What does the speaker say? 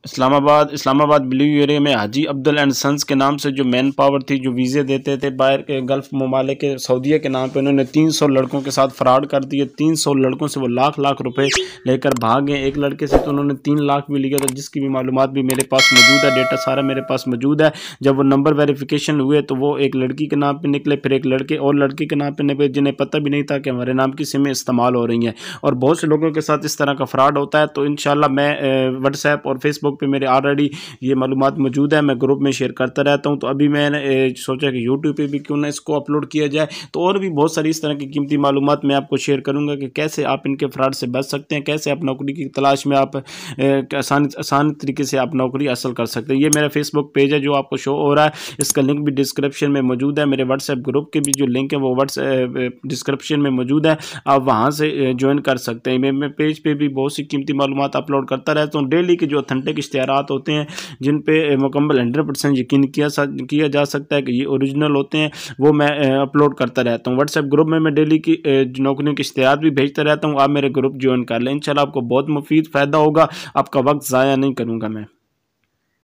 Islamabad blue area में Haji Abdul and sons के नाम से जो मैन पावर थी, जो वीज़े देते थे बाहर के गल्फ़ ममालिक के, सऊदीया के नाम पे उन्होंने 300 लड़कों के साथ फ्रॉड कर दिए। 300 लड़कों से वो लाख लाख रुपए लेकर भाग गए। एक लड़के से तो उन्होंने 3 लाख भी लिया था, जिसकी भी मालूमात भी मेरे पास मौजूद है, डेटा सारा मेरे पास मौजूद है। जब वो नंबर वेरिफिकेशन हुए तो वो एक लड़की के नाम पर निकले, फिर एक लड़के और लड़की के नाम पर निकले, जिन्हें पता भी नहीं था कि हमारे नाम की सिमें इस्तेमाल हो रही हैं। और बहुत से लोगों के साथ इस तरह का फ्रॉड होता है। तो इंशाल्लाह मैं व्हाट्सएप और फेसबुक पे मेरे ऑलरेडी ये मालूमात मौजूद है, मैं ग्रुप में शेयर करता रहता हूँ। तो अभी मैंने सोचा कि यूट्यूब पे भी क्यों ना इसको अपलोड किया जाए। तो और भी बहुत सारी इस तरह की कीमती मालूमात मैं आपको शेयर करूँगा कि कैसे आप इनके फ्रॉड से बच सकते हैं, कैसे आप नौकरी की तलाश में आप आसान तरीके से आप नौकरी हासिल कर सकते हैं। ये मेरा फेसबुक पेज है जो आपको शो हो रहा है, इसका लिंक भी डिस्क्रिप्शन में मौजूद है। मेरे व्हाट्सएप ग्रुप के भी जो लिंक है वो व्हाट्सएप डिस्क्रिप्शन में मौजूद है, आप वहाँ से ज्वाइन कर सकते हैं। मैं पेज पे भी बहुत सी कीमती मालूमात अपलोड करता रहता हूँ। डेली के जो ऑथेंटिक इश्तिहारात होते हैं, जिन पे मुकम्मल 100% यकीन किया जा सकता है कि ये ओरिजिनल होते हैं, वो मैं अपलोड करता रहता हूँ। व्हाट्सएप ग्रुप में मैं डेली की नौकरियों के इश्तिहार भी भेजता रहता हूँ। आप मेरे ग्रुप ज्वाइन कर लें, इंशाल्लाह आपको बहुत मुफीद फ़ायदा होगा, आपका वक्त ज़ाया नहीं करूँगा मैं।